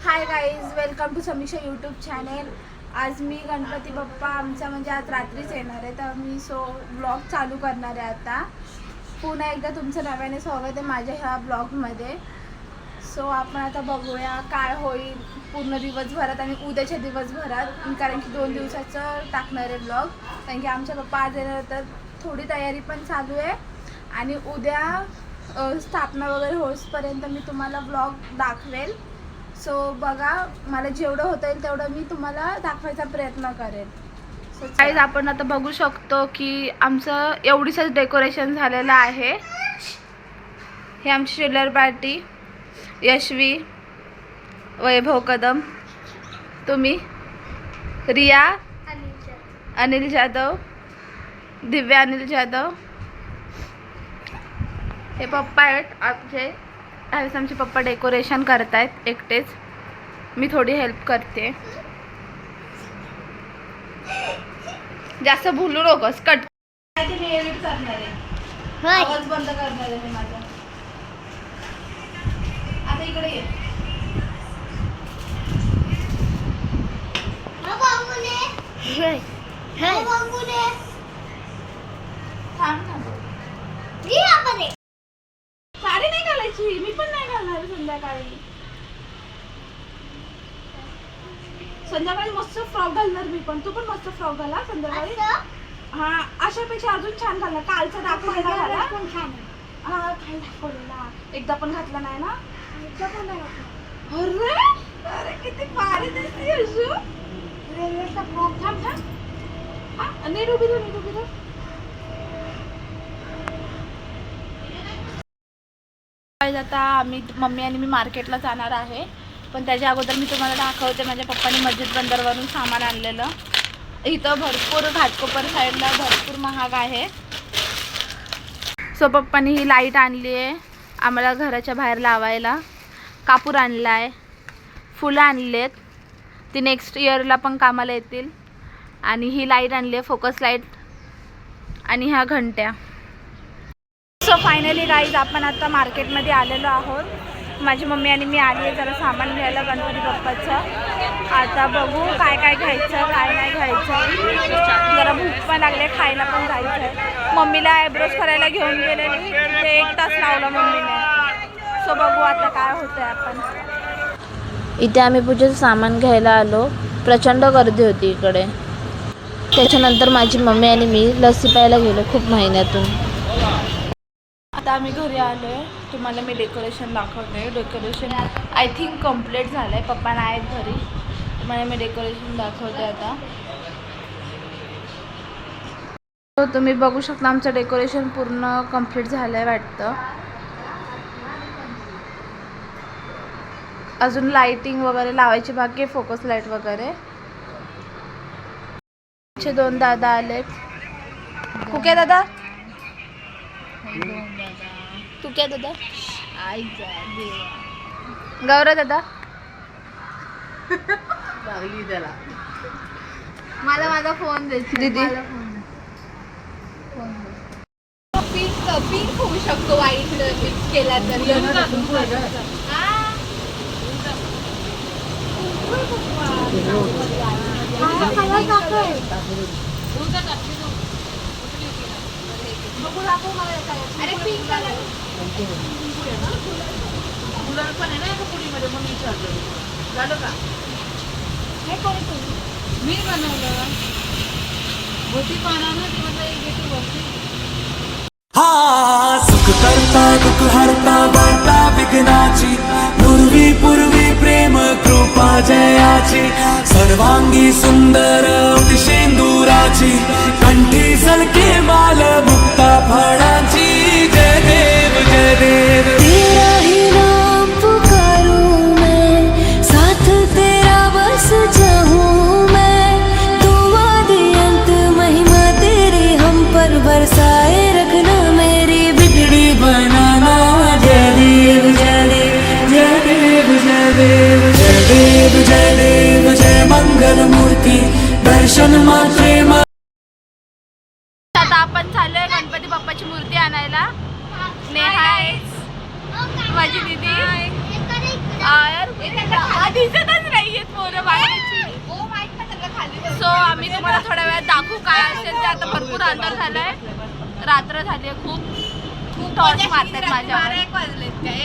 High guys, welcome to Samiksha YouTube channel. आज मी गणपती बाप्पा आमचा म्हणजे आज रात्रीच येणार आहे, तर मी ब्लॉग चालू करणार आहे. आता पुन्हा एकदा तुमचं नव्याने स्वागत आहे माझ्या ह्या ब्लॉगमध्ये. आपण आता बघूया काय होईल पूर्ण दिवसभरात आणि उद्याच्या दिवसभरात, कारण की 2 दिवसाचं टाकणार आहे ब्लॉग. कारण की आमच्या पप्पा आज येणार, तर थोडी तयारी पण चालू आहे. आणि उद्या स्थापना वगैरे होईपर्यंत मी तुम्हाला ब्लॉग दाखवेल. बघा, मला जेवढं होता येईल तेवढं मी तुम्हाला दाखवायचा प्रयत्न करेन. गाईज, आपण आता बघू शकतो की आमचं एवढीच डेकोरेशन झालेलं आहे. हे आमची चिल्लर पार्टी, यशवी, वैभव कदम, तुम्ही, रिया, अनिल जाधव, दिव्या अनिल जाधव. हे पप्पा आहेत आमचे. त्यावेळेस आमचे पप्पा डेकोरेशन करतायत एकटेच, मी थोडी हेल्प करते. जास्त भुलू नकोस, कट मी एडिट करणार आहे, आवाज बंद करणार आहे मी माझा. आता इकडे ये. साडी नाही घालायची, मी पण नाही घालणार संध्याकाळी. संध्याकाळी मस्त फ्रॉक घालणार मी पण. तू पण मस्त फ्रॉक घाला संध्याकाळी. हा, अशापेक्षा अजून छान घालणार. कालचा दाखवलेला घाला. हा, काल दाखवलेला एकदा पण घातला नाही ना. अरे अरे, किती भारी दिसते अशू. रेल्वेचा फ्रॉक. थांब थांब, हा नीट उभी राहा, नीट उभी राहा. आता आम्ही मम्मी आणि मी मार्केटला जाणार आहे, पण त्याच्या अगोदर मी तुम्हाला दाखवते माझ्या पप्पांनी मस्जिद बंदरवरून सामान आणलेलं. इथं भरपूर घाटकोपर साईडला भरपूर महाग आहे. पप्पांनी ही लाईट आणली आहे आम्हाला घराच्या बाहेर लावायला. कापूर आणला आहे, फुलं आणलेत, ती नेक्स्ट इयरला पण कामाला येतील. आणि ही लाईट आणली आहे, फोकस लाईट. आणि ह्या घंट्या. फायनली गाईज, आपण आता मार्केटमध्ये आलेलो आहोत. माझी मम्मी आणि मी आली आहे जरा सामान घ्यायला गणपती बाप्पाचं. आता बघू काय काय घ्यायचं, काय नाही घ्यायचं. जरा भूक पण लागले, खायला पण जायचं आहे. मम्मीला आयब्रोज करायला घेऊन गेलेली, ते 1 तास लावला मम्मीने. बघू आता काय होतं आहे. आपण इथे आम्ही पूजेचं सामान घ्यायला आलो. प्रचंड गर्दी होती इकडे. त्याच्यानंतर माझी मम्मी आणि मी लस्सी प्यायला गेलो खूप महिन्यातून. आता आम्ही घरी आलो आहे. तुम्हाला मी डेकोरेशन दाखवते. डेकोरेशन आय थिंक कम्प्लीट झालं आहे. पप्पा नाही आहेत घरी, तुम्हाला मी डेकोरेशन दाखवते आता. तुम्ही बघू शकता आमचं डेकोरेशन पूर्ण कम्प्लीट झालं आहे वाटतं. अजून लाइटिंग वगैरे लावायची बाकी आहे, फोकस लाईट वगैरे. 2 दादा आलेत. कुके दादा, तू क्या दादा, गौरव दादा. मला माझा फोन दे दीदी. पिंक होऊ शकतो वाईट मिक्स केला तर. अरे पिंक कलर गुलाल पण आहे ना एका पुडीमध्ये, म्हणून विचारलं. झालं का? हे कोणी तुम्ही मी बनवलं होती पानानं, ती म्हटलं एक घेतो वरती. हा, सुख करता दुःख हरता वार्ता विघ्नाची, पूर्वी प्रेम कृपा जयाची, सर्वांगी सुंदर शेंदुराची, कंठी सलके माल मुक्ता फळाची. जय देव जय देव. तेरा ही नाम पुकारूं मैं, साथ तेरा बस चाहूं मैं. तू आदि अंत महिमा तेरी हम पर बरसाए रखना, मेरी बिगड़ी बनाना. जय देव जय देव जय देव जय देव जय देव जय देव जय मंगल मूर्ती. दर्शन मात्रे आता आपण चाललोय गणपती बाप्पाची मूर्ती आणायला. नेहा, माझी दीदी, और दिसतच नाहीयेत पोरं बाहेरची. सो आम्ही तुम्हाला थोड्या वेळात दाखवू काय असेल ते. आता भरपूर अंधार झालाय, रात्र झाली आहे, खूप टॉर्च मारतात माझ्यावर.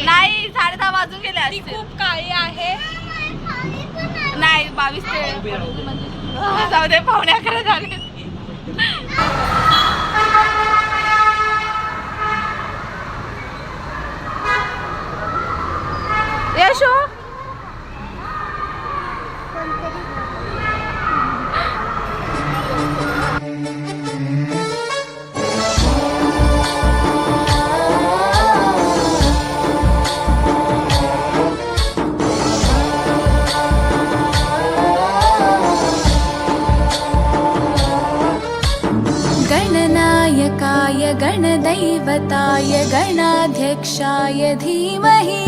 नाही 10:30 वाजून गेले असतील. खूप काळी आहे. नाही 22 ते जाऊ दे, 11:15 झाले. यशो गणनायकाय गणदैवताय गणाध्यक्षाय धीमहि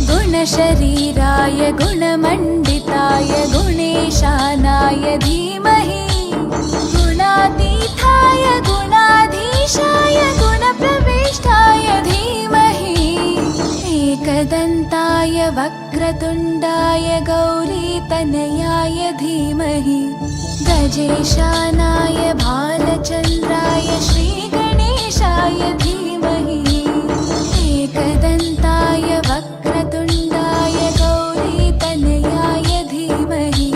गुणशरीराय गुणमण्डिताय गुणेशानाय धीमहि गुणातीताय गुणाधीशाय गुणप्रविष्टाय धीमहि एकदन्ताय वक्रतुण्डाय गौरीतनयाय धीमहि गजेशानाय भालचन्द्राय श्रीगणेशाय धीमहि एकदन्ताय वक्रतुण्डाय गौरीतनयाय धीमहि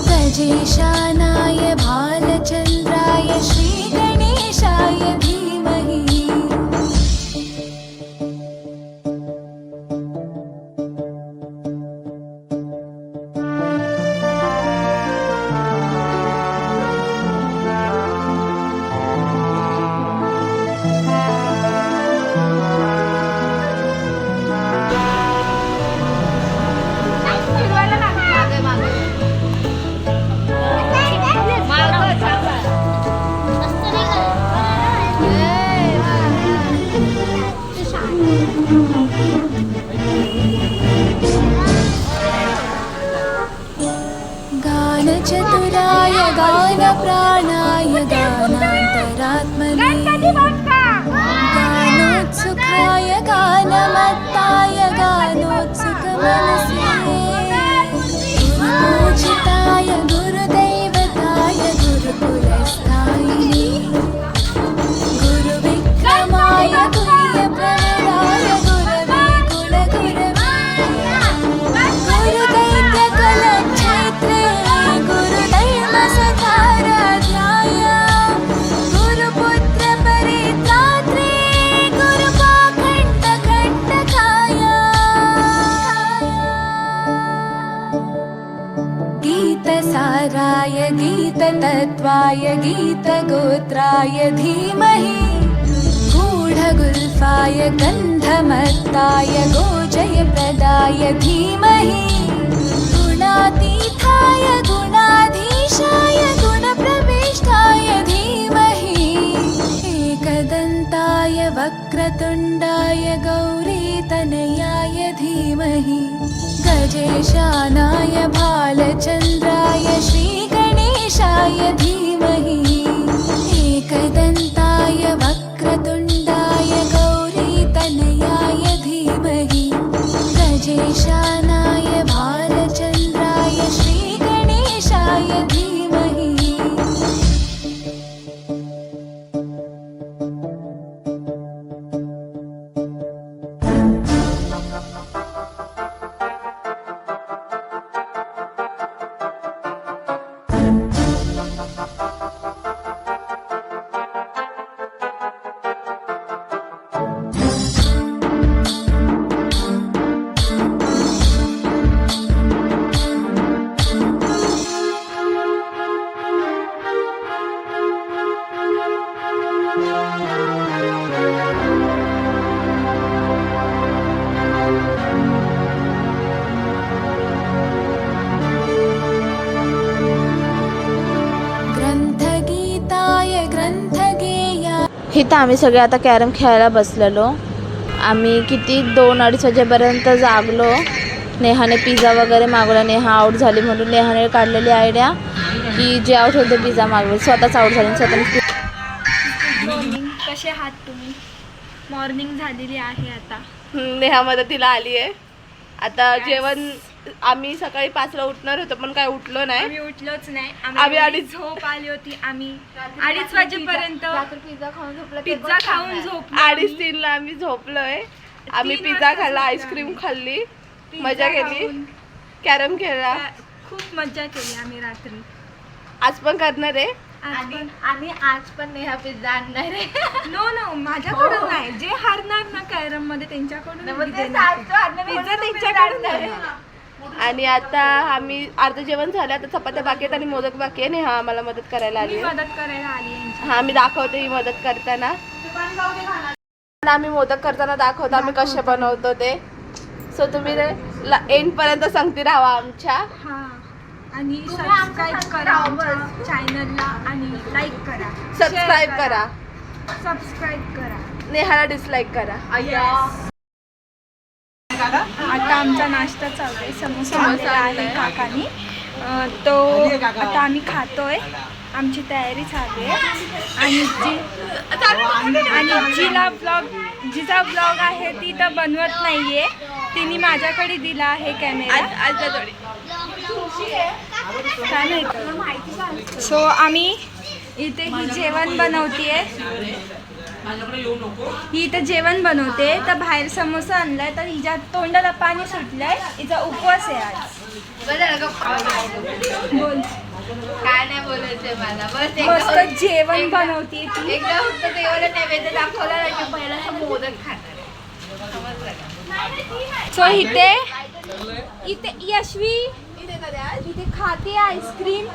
गजेशानाय भालचन्द्राय श्रीगणेशाय धीमहि. गानचतुराय गानप्राणाय गानान्तरात्मने गानोत्सुकाय गानमत्ताय गानोत्सुकमनसे गुरुपूजिताय गुरुदैवताय गुरुकुलस्थायिने गुरुविक्रमाय गुह्यप्रवराय गुरवे कुलगुरवे गुरुदैत्यकुलक्षेत्रे गुरुदैवसखाराध्याय गुरुपुत्रपरित्रात्रे गुरुपाखण्डखण्डकाय गीतसाराय गीततत्त्वाय गीतगोत्राय धीमहि गूढगुल्फाय गन्धमत्ताय गोजयप्रदाय धीमहि गुणातीताय गुणाधीशाय गुणप्रविष्टाय धीमहि एकदन्ताय वक्रतुण्डाय गौरीतनयाय धीमहि गजेशानाय भालचन्द्राय श्रीगणेशाय धीमहि एकदन्ताय वक्रतुण्डाय गौरीतनयाय धीमहि गजेशानाय भालचन्द्राय श्रीगणेशाय धीमहि. इथं आम्ही सगळे आता कॅरम खेळायला बसलेलो. आम्ही किती 2-2:30 वाजेपर्यंत जागलो. नेहाने पिझ्झा वगैरे मागवला. नेहा आऊट झाली म्हणून नेहाने काढलेली आयडिया की जे आऊट होते पिझ्झा मागवेल. स्वतःच आऊट झाली. स्वतःने मॉर्निंग कसे आहात तुम्ही? मॉर्निंग झालेली आहे आता. नेहा मदतीला आली आहे. आता जेवण आम्ही सकाळी 5ला उठणार होतो पण काय उठलो नाही. आम्ही उठलोच नाही. आम्ही अडीच झोप आली होती. आम्ही 2:30 वाजेपर्यंत पिझ्झा खाऊन झोपला. पिझ्झा खाऊन झोपलो. 2:30-3ला आम्ही झोपलोय. आम्ही 3 पिझ्झा वाजता खाल्ला, झोपलो आईस्क्रीम आम्ही. खाल्ली, पिझ्झा मजा केली, खाऊन कॅरम खेळला. खूप मजा केली आम्ही रात्री. आज पण करणार आहे. आणि आज पण नेहा पिझ्झा आणणार आहे. नो माझ्याकडून नाही. जे हारणार ना कॅरम मध्ये त्यांच्याकडून मी देणार. पिझ्झा त्यांच्याकडून आहे. आणि आता आम्ही अर्ध जेवण झालं, आता चपात्या बाकी आहेत आणि मोदक बाकी आहे. नेहा आम्हाला मदत करायला आली मी आहे. मदत करायला आली यांची. हा, मी दाखवते ही मदत करताना. आम्ही मोदक करताना दाखवतो आम्ही कसे बनवतो ते. सो तुम्ही एंड पर्यंत सांगते राहा आमच्या. हा आणि सबस्क्राईब करा आमच्या चॅनलला आणि लाईक करा. सबस्क्राईब करा. सबस्क्राईब करा. नेहाला डिसलाईक करा. आता आमचा नाश्ता चालू आहे. समोसा आणलेला आहे काकानी. तो आता आम्ही खातोय. आमची तयारी चालू आहे. आणि जिचा ब्लॉग आहे ती तर बनवत नाहीये. तिने माझ्याकडे दिला आहे कॅमेरा. काय नाही. सो आम्ही इथे ही जेवण बनवतीये. ही इथं जेवण बनवते. तर बाहेर समोसा आणलाय तर हिच्या तोंडाला पाणी सुटलंय. हिचा उपवास आहे आज. बोल. काय नाही बोलायचंय मला. बस मस्त जेवण बनवते ती. एकदा फक्त देवाला नैवेद्य दाखवला नाही की पहिला असं मोदक खाणार. सो इथे यशवी इथे खाते आईस्क्रीम.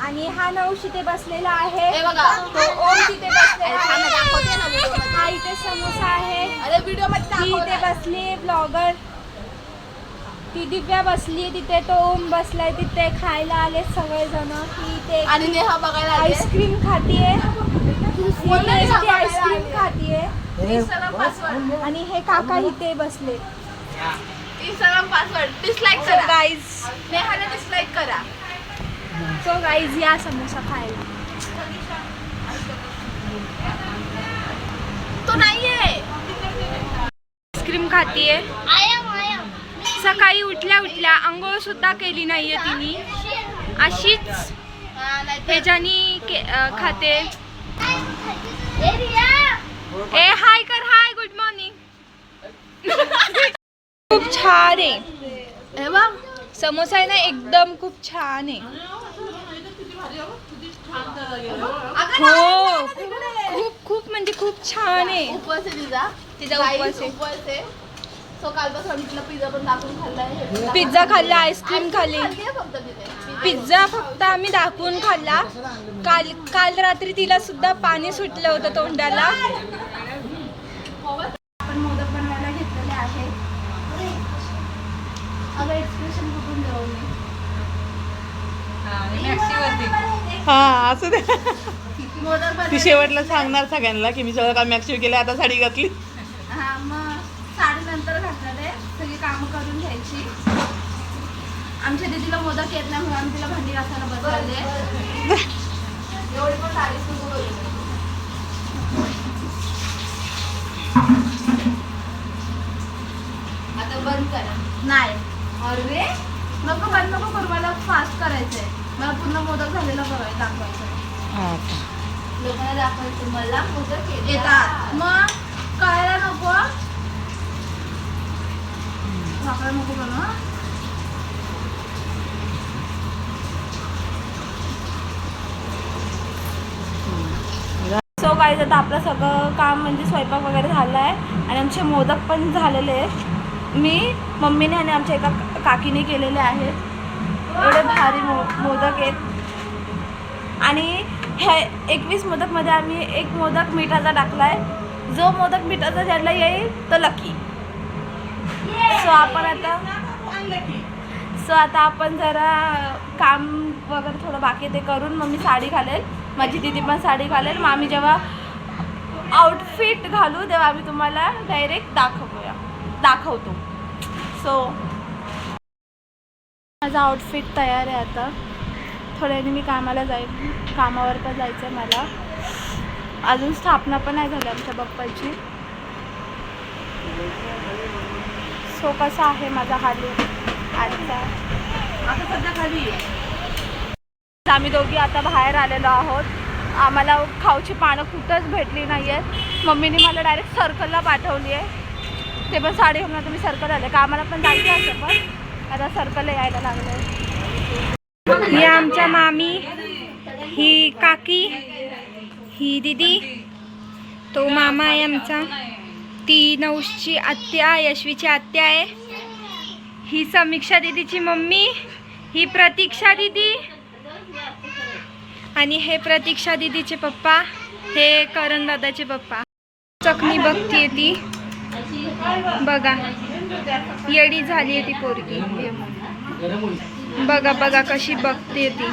आणि हा नवश इथे बसलेला आहे. तो ओम तिथे बसलेला आहे. हा इथे समोसा आहे. ती इथे बसली ब्लॉगर. ती दिव्या बसली तिथे. तो ओम बसलाय तिथे. खायला आले सगळेजण. ती इथे आणि नेहा बघायला आली आहे. आईस्क्रीम खातीये. आईस्क्रीम खातीये. आणि हे काका इथे बसले. इंस्टाग्राम पासवर्ड डिसलाईक सो करा. गाईज नेहाला डिसलाईक करा. या समोसा खायला. तो नाहीये. आईस्क्रीम खातीये. सकाळी उठल्या आंघोळ सुद्धा केली नाहीये तिने. अशीच ह्याच्यानी खाते. ए हाय कर. हाय, गुड मॉर्निंग. खूप छान आहे. हे बघ. समोसा आहे ना एकदम खूप छान आहे. हो खूप म्हणजे खूप छान आहे. उपवास आहे तिचा. तिचा Guys, उपवास आहे. उपवास आहे. सो कालपासून तिला पिझ्झा पण दाखवून खाल्लाय. पिझ्झा खाल्ला, आईस्क्रीम खाल्ली. खाल्लीये फक्त तिने. पिझ्झा फक्त आम्ही दाखवून खाल्ला. काल रात्री तिला सुद्धा पाणी सुटलं होतं तोंडाला. आपण मोदक बनवायला घेतलेले आहे. अगं एक्सप्रेशन कुठून देऊ मी? हा असं दे. मोदक बनवायला. ती शेवटला सांगणार सगळ्यांना की मी सगळं काम ऍक्च्युअली केलं. आता साडी घातली. हा मग साडी नंतर घातलं ते. सगळी कामं करून घ्यायची. आमच्या दीदीला मोदक येत नाही म्हणून आम्ही तिला भांडी घासायला बसवले. एवढी पण साडीच नको करू. आता बंद करा. नाही. अरे नको बंद नको करू. मला फास्ट करायचंय. मला पूर्ण मोदक झालेला बघायला दाखवायचं. लोकांना दाखवायचं मला मोदक येतात मग कळायला नको. वाकडा नको बनवा. सो गाईज आता आपलं सगळं काम म्हणजे स्वयंपाक वगैरे झालं आहे आणि आमचे मोदक पण झालेले आहेत. मम्मीने आणि आमच्या एका काकीने केलेले आहेत. एवढे भारी मोदक आहेत. आणि ह्या 21 मोदकमध्ये आम्ही एक मोदक मिठाचा टाकला आहे. जो मोदक मिठाचा ज्याला येईल तो लकी. सो आता आपण जरा काम वगैरे थोडं बाकी ते करून मग मी साडी घालेल. माझी दीदी पण साडी घालेल. मग आम्ही जेव्हा आउटफिट घालू तेव्हा आम्ही तुम्हाला डायरेक्ट दाखवतो. सो माझा आउटफिट तयार आहे. आता थोड्याने मी कामावर पण जायचं आहे मला. अजून स्थापना पण नाही झाली आमच्या बाप्पाची. सो कसा आहे माझा हाल आजचा. आता सध्या खाली आम्ही दोघी आता बाहेर आलेलो आहोत. आम्हाला खाऊची पानं कुठंच भेटली नाही आहेत. मम्मीने मला डायरेक्ट सर्कलला पाठवली आहे. ते पण साडी घेऊन आता मी सर्कल आले का आम्हाला पण जायचं असं पण आता सर्कलला यायला लागलं. ही आमच्या मामी, ही काकी, ही दीदी, तो मामा आहे आमचा, ती नौशची आत्या, यशवीची आत्या आहे, ही समीक्षा दीदीची मम्मी, ही प्रतीक्षा दीदी आणि हे प्रतीक्षा दीदीचे पप्पा, हे करण दादाचे पप्पा. चकणी बघतीये ती, बघा येडी झाली आहे ती पोरगी. बघा बघा कशी बघते ती.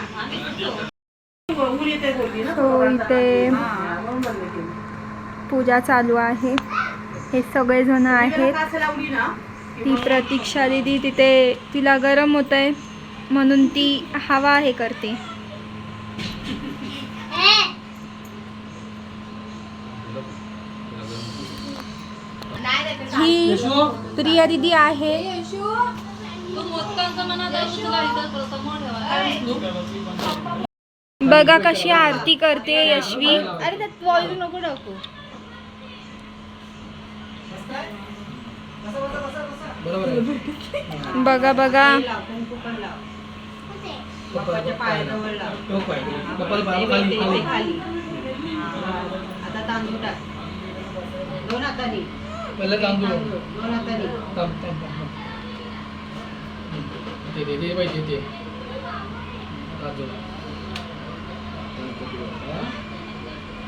हो इथे पूजा चालू आहे. हे सगळेजण आहेत. ती प्रतीक्षा दीदी तिथे तिला गरम होत आहे म्हणून ती हवा हे करते. ही प्रिया दीदी आहे. बघा कशी आरती करते यशवी. अरे त्यात वॉल्यूम नको टाकू. बघा बघा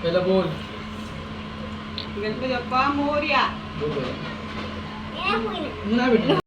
पहिला बोल गणपती बाप्पा मोरया. नाही भेटलं.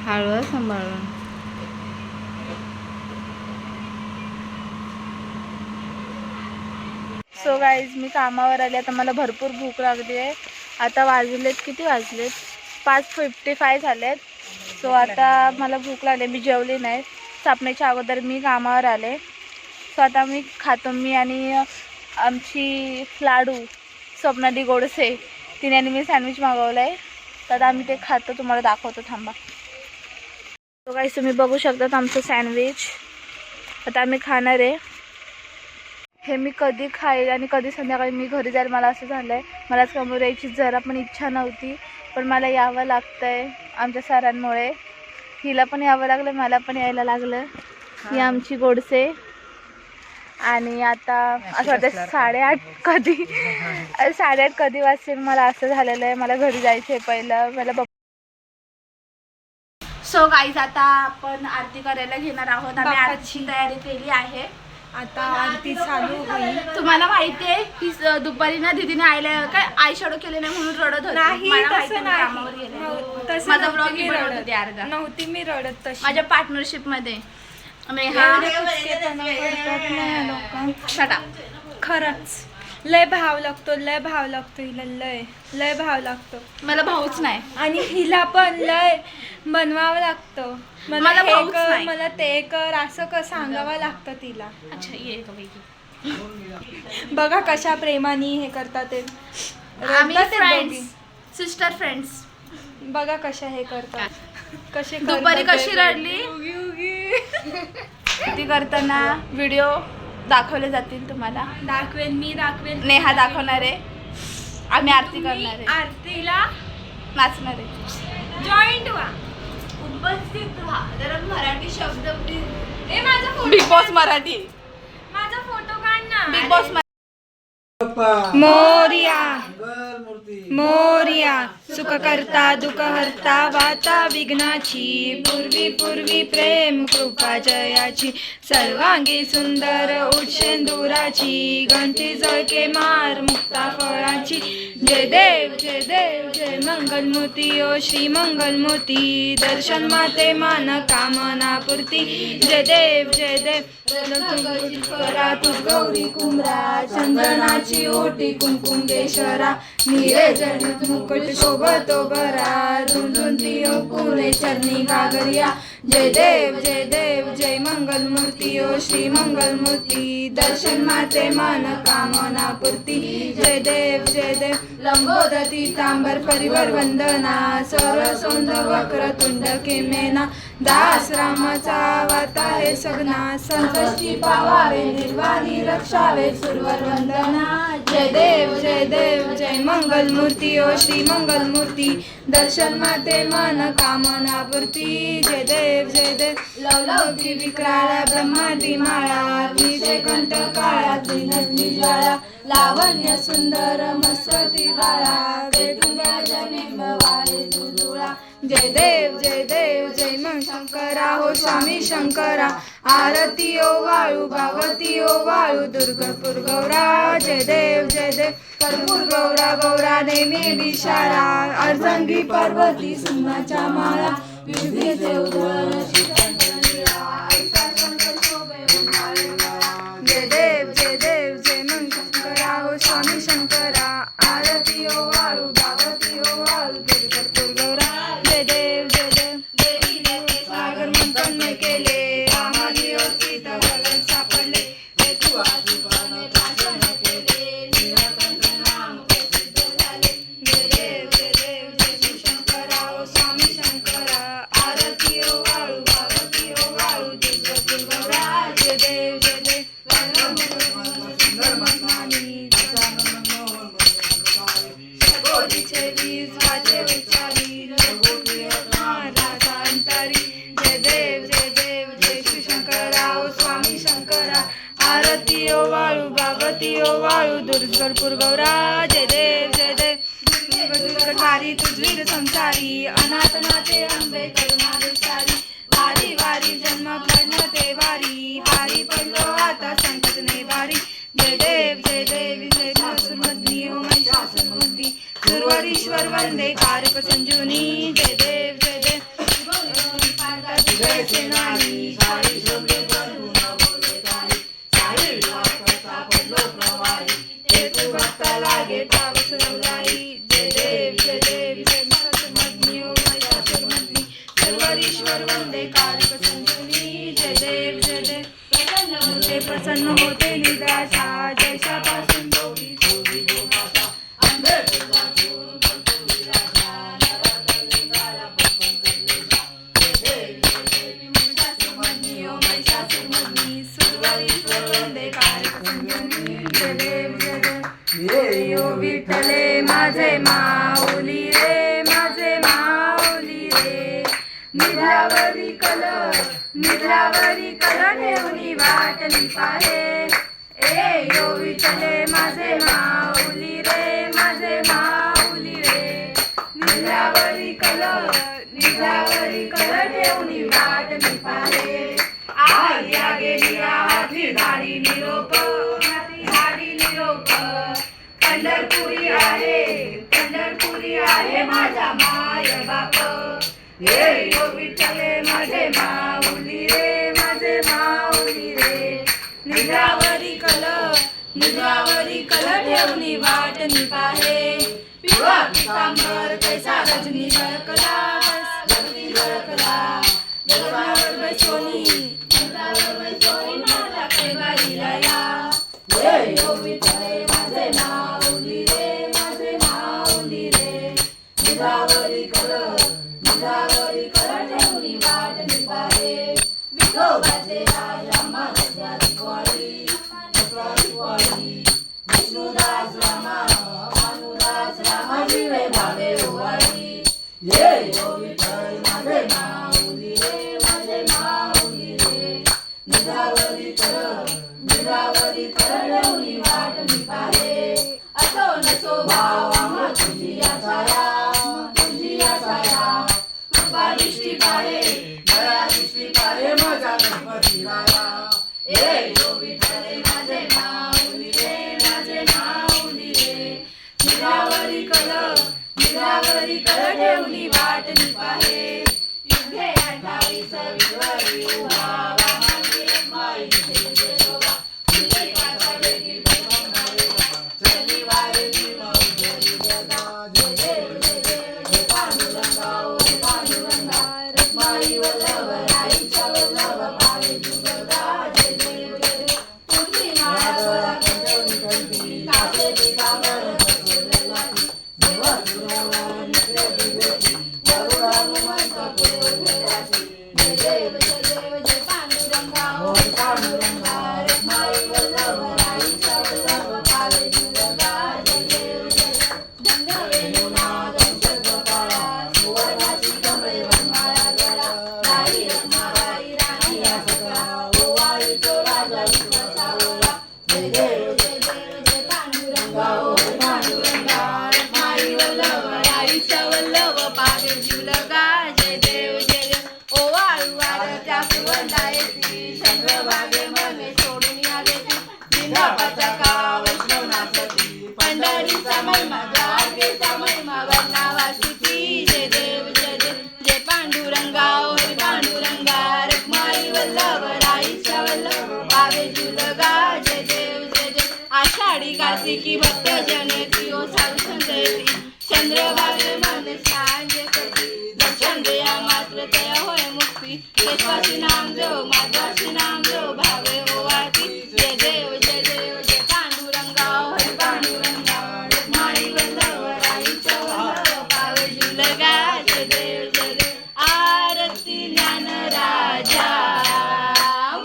हळू सांभाळून. सो गाईज मी कामावर आले. आता मला भरपूर भूक लागली आहे. आता वाजलेत किती वाजलेत 5:55 झालेत. सो आता मला भूक लागली. मी जेवली नाही. सापण्याच्या अगोदर मी कामावर आले. सो आता मी खातो. मी आणि आमची लाडू स्वप्नाली गोडसे तिने आणि मी सँडविच मागवलं आहे. तर आता आम्ही ते खातो. तुम्हाला दाखवतो थांबा. सो गाईज तुम्ही बघू शकतात आमचं सँडविच आता आम्ही खाणार आहे. हे मी कधी खाईल आणि कधी संध्याकाळी मी घरी जाईल मला असं झालं आहे. मलाच कामावर यायची जरा पण इच्छा नव्हती पण मला यावं लागतं आहे आमच्या सरांमुळे. हिला पण यावं लागलं मला पण यायला लागलं. ही आमची गोडसे. आणि आता असं वाटतं 8:30 कधी वाजतील मला असं झालेलं आहे. मला घरी जायचं आहे पहिलं. मला सो गाईज आता आपण आरती करायला घेणार आहोत. आम्ही आरतीची तयारी केली आहे. आता आरती चालू होईल. तुम्हाला माहिती आहे की दुपारी ना दीदीने काय आय शॅडो केले नाही म्हणून रडत होती. नाही मला माहिती तसं आहे, कामावर नाही. गेले. तसं माझा नव्हती ब्लॉग मी बनवत रडत. होती अर्धा. नव्हती मी रडत तशी. माझ्या पार्टनरशिप मध्ये खरंच लय भाव लागतो हिला. लय भाव लागतो. मला भाऊच नाही. आणि हिला पण लय बनवावं लागतं. मला हे भाऊच कर नाही. मला ते कर असं सांगावं लागतं तिला. अच्छा ये का बाई. बघा कशा प्रेमाने हे करतात ते. आम्ही रडतात ते फ्रेंड्स दोघी. Sister friends. बघा कशा हे करतात. कसे दुपारी करतात कशी ते. रडली ती करताना व्हिडिओ दाखवले जातील तुम्हाला. मी दाखवेन. नेहा दाखवणार आहे. आम्ही आरती करणार आहे. आरतीला नाचणार आहे. जॉईंट व्हा. उपस्थित व्हा. जरा मराठी शब्द ए माझा फोटो बिग बॉस मराठी. माझा फोटो काढ ना. Big boss Morya. मंगल मूर्ती मोरिया सुख करता दुःख हरता वाता विघ्नाची पूर्वी पूर्वी प्रेम कृपा जयाची सर्वांगी सुंदर उच्छेंदुराची घंटी जळके मार मुक्ता फळाची जय देव जय मंगलमूर्ती ओ श्री मंगलमूर्ती दर्शन माते मान कामना पूर्ती जय देव करा तुझ गौरी कुमरा चंदनाची ओटी कुंकुमेश्वरा नीरे जडित मुकुट शोभतो बरा झुंझुंती ओ पुरे चरणी गागरिया जय देव जय मंगलमूर्ती ओ श्री मंगलमूर्ती दर्शन माते मन कामना पूर्ती जय देव लंबोदती तांबर परिवर वंदना सौर सौंद वक्र तुंड केमेना दास रामाचा वाता हे सगना संकष्टी पावावे निर्वाणी रक्षावे सुरवर वंदना जय देव जय मंगलमूर्ती ओ श्री मंगलमूर्ती दर्शन माते मन कामना पूर्ती जय देव लवलौकी विक्राळा ब्रह्माती माळा विजय कंठ काळा त्रिनग्नी ज्वाळा लावण्य सुंदर मस्वती बाळा वेदुंगा जनिम वारे तुझुळा जय देव जय मग शंकरा हो स्वामी शंकरा आरती ओ वाळू भागवती ओ वाळू दुर्गापूर गौरा जय देव कर्पूर गौरा नेमी विशाळा अर्धंगी पार्वती सिंहाच्या माळा विविधे उधळ जय देव जय मग शंकरा हो स्वामी शंकरा आरती ओ वाळू भागवती ओ वाळू दुर्गापूर गौरा जय देव देवी सागर मंथन में केले आम्हाली होती तगलन सापडले ते तू आजूबाने प्राशन केले निळकंठ नाम प्रसिद्ध झाले जय देव जय शंकरा ओ स्वामी शंकरा आरती ओ वाळू भागवती ओ वाळू दुर्गापूर गौरा जय देव सुंदर मस्तानी गोडीचे वीज वाचे विचारी अंतरी जय देव जय शिवशंकरा ओ स्वामी शंकरा आरती ओ वाळू भागवती ओ वाळू दुर्गापूर गौरा जय देव दुर्गठारी तुझवीर संसारी अनाथनाथे अंबे करुणा विचारी वारी वारी जन्म पडणं ते वारी वारी पडलो आता संकट ने वारी जय देव जय सुरमद्नी ओ महिषासुरमर्दिनी सुरवरीश्वर वंदे कारक संजीवनी जय देव जय सेनानी सारी शोभे करून बोले तारी सारी करता पडलो प्रवाही ते तू भक्त लागे पावस रवलाई जय देव सुरमद्नी ओ महिषासुरमर्दिनी सुरवरीश्वर वंदे कारक संजीवनी जय देव प्रसन्न होते निद्राशा जैसापासून दोरी सोडी गोमाता आंबे फुला चूर करतो विराजा नरदलिंगाला पटकन दिलेला देवी महिषासुरमर्दिनी ओ महिषासुरमर्दिनी सुरवरीश्वर वंदे कारक संजीवनी जय देव ओ विठ्ठले माझे माऊली रे माझे माऊली रे निद्रावरी कल ठेवणी वाटली पाहे ए यो विठ्ठले माझे माऊली रे माझे माऊली रे निद्रावरी कल ठेवणी वाटली पाहे आर्या गेली हाती धाडी निरोप पंढरपुरी आहे माझा माय बाप हे यो विठ्ठले माझे माऊली रे माझे माऊली रे निद्रावरी कल ठेवणी वाटणी पाहे पिवा पितांबर कैसा रजनी झळकला दरबार बैसोनी माझा कैवारीला या हे यो विठ्ठले माझे माऊली रे माझे माऊली रे निद्रावरी कल ठेवणी वाटणी पाहे विठोबाचे राजा महाराजा दिवाळी विष्णुदास रामा भानुदास रामा जीवे भावे ओवाळी ये यो विठ्ठल माझे माऊली रे निद्रावरी कल ठेवणी वाटणी पाहे असो नसो भाव आम्हा तुझी आषाढी कार्तिकी भक्त जनती ओ साधू संतती चंद्रभागे मन सांजे कटी दर्शन देया मात्र तया होय मुक्ती केशवाची नाम देव माधवाची नाम देव भावे ओवाती जय देव जय देव जय पांडुरंगा हरी पांडुरंगा माळी वल्लभ राईचा वल्लभ पावे जुलगा जय देव जय देव आरती ज्ञान राजा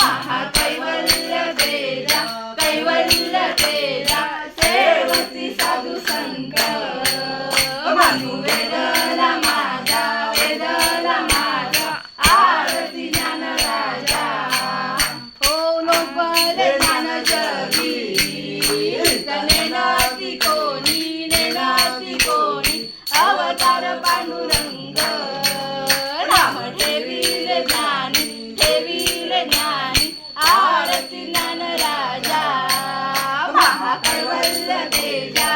महाकैवल्य तेजा कैवल्य तेजा सेवती साधू संत भानू वेदला माझा आरती ज्ञान राजा ओ लोकले ज्ञान जगी नेनाती कोणी अवतार पांडुरंग नाम ठेविले ज्ञानी आरती ज्ञान राजा महाकैवल्य तेजा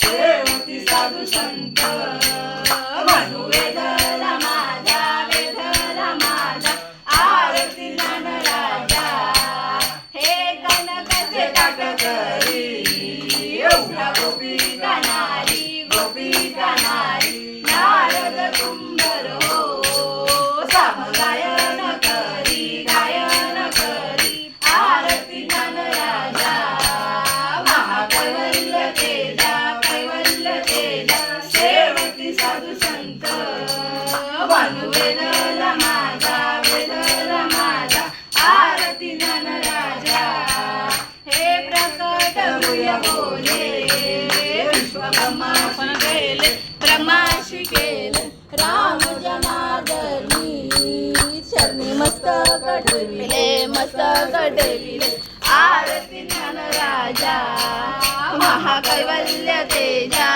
सेवती साधू संत म्हणू वेदला माझा आरती ज्ञान राजा हे कनकाचे ताट करी एवढा गोपिका नारी नारद कुंभर हो सामगायन करी आरती ज्ञान राजा महाकैवल्य तेजा सेवती साधू संत भानू वेदला माझा आरती ज्ञान राजा हे प्रकट भूय बोले विश्वब्रह्मा पण गेले ब्रह्माशी केले राम जनार्दनी चरणी मस्तक ठेविले आरती ज्ञान राजा महाकैवल्य तेजा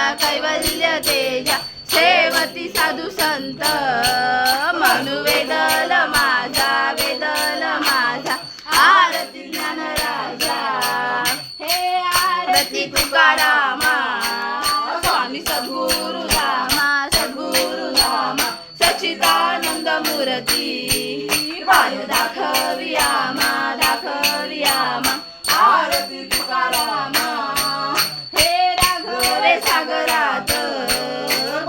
सेवती साधू संत म्हणू वेदल माझा आरती ज्ञान राजा हे आरती तुकारामा स्वामी सद्गुरु धामा सच्चिदानंद मूर्ती पाय दाखवी आमा आरती तुकारामा हे राघवे सागरात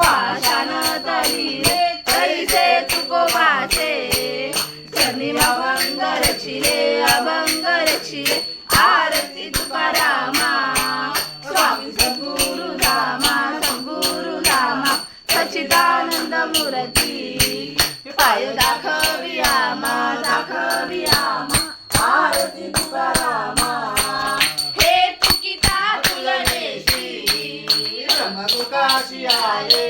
पाषाण तैसे तुकोबाचे चरणी अभंग रक्षिले आरती तुकारामा स्वामी सद्गुरु धामा सच्चिदानंद मूर्ती पाय दाखवी आमा आरती तुकारामा हे तुकिता तुलनेशी तुकाशी आले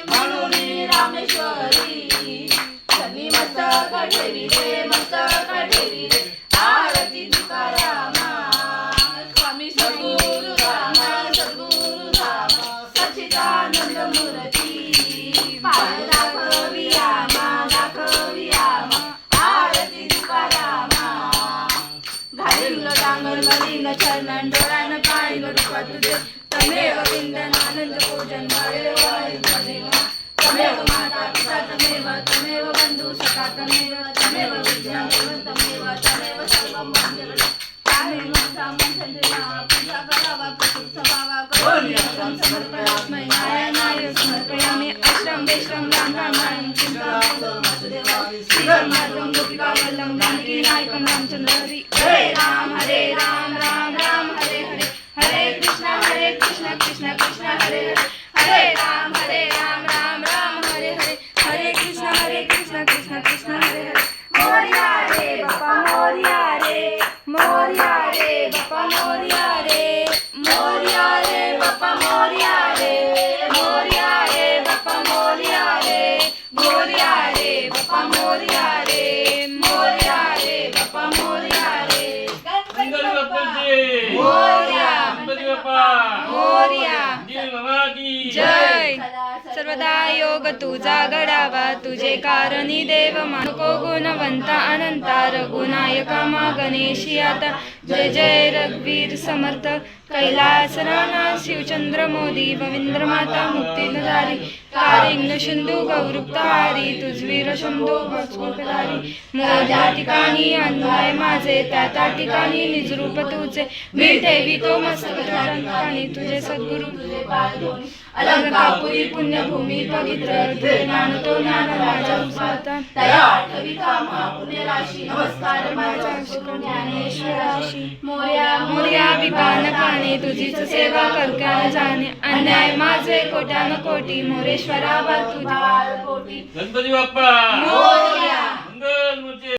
म्हणून रामेश्वरी शनी मस्तक ठेविले आरती तुकारामा स्वामी सद्गुरु धामा सच्चिदानंद मूर्ती पाय दाखवी आमा आरती तुकारामा घालिल डांगर घालिल चरण डोळ्यानं पाहिलं रूपा तुझे तमेव विंदन आनंद पूजन तमेव माता पिता माता तमेव तमेव विद्यामेव तमेव तमेव सर्वं मङ्गलं तामेव सामर्थ्येन पूजा करावा प्रसुप्तभावा करोमि समर्पयामि नारायणाय समर्पयामि अष्टं वैष्णं राम रामायणं चिन्तामणं वासुदेवाय श्रीरामं गोपिकावल्लभं जानकी नायकं रामचन्द्र हरे राम राम राम हरे हरे हरे कृष्ण कृष्ण कृष्ण हरे हरे हरे राम राम हरे हरे हरे कृष्ण कृष्ण कृष्ण हरे हरे मोरया रे बापा मोरया रे मोरया रे बापा मोरया रे मोरया रे बापा मोरया रे मोरया रे बापा मोरया रे मोरया रे बापा मोरया रे मोरया रे बापा मोरया रे गणपती बाप्पाचे मोरया गणपती बाप्पा मोरया देव बाबा की जय सर्वदा योग तुझा घडावा तुझे कारणी देव मानको गुणवंता अनंता रघुनायका मा गणेशी आता जय जय रघुवीर समर्थ कैलास राणा शिवचंद्र मोदी रवींद्र माता मुक्तीधारी कारिंग सिंधू गौरुक्तारी तुझवीर शंभू भस्मधारी मोठ्या ठिकाणी अन्वय माझे त्या ठिकाणी निजरूप तुझे मी ठेवितो मस्तक तुझ्या ठिकाणी तुझे सद्गुरु तुझे पाद धोनी अलंकापुरी पुण्यभूमी पवित्र तुझे ज्ञानतो ज्ञान माझ्या उसाता तया आठविता महापुण्य राशी नमस्कार माझ्या ज्ञानेश्वराशी मोर्या मोर्या विपान काने तुझीच सेवा करक्यान जाणे अन्याय माझे कोट्यान कोटी मोरेश्वरा तुझा कोटी गणपती बाप्पा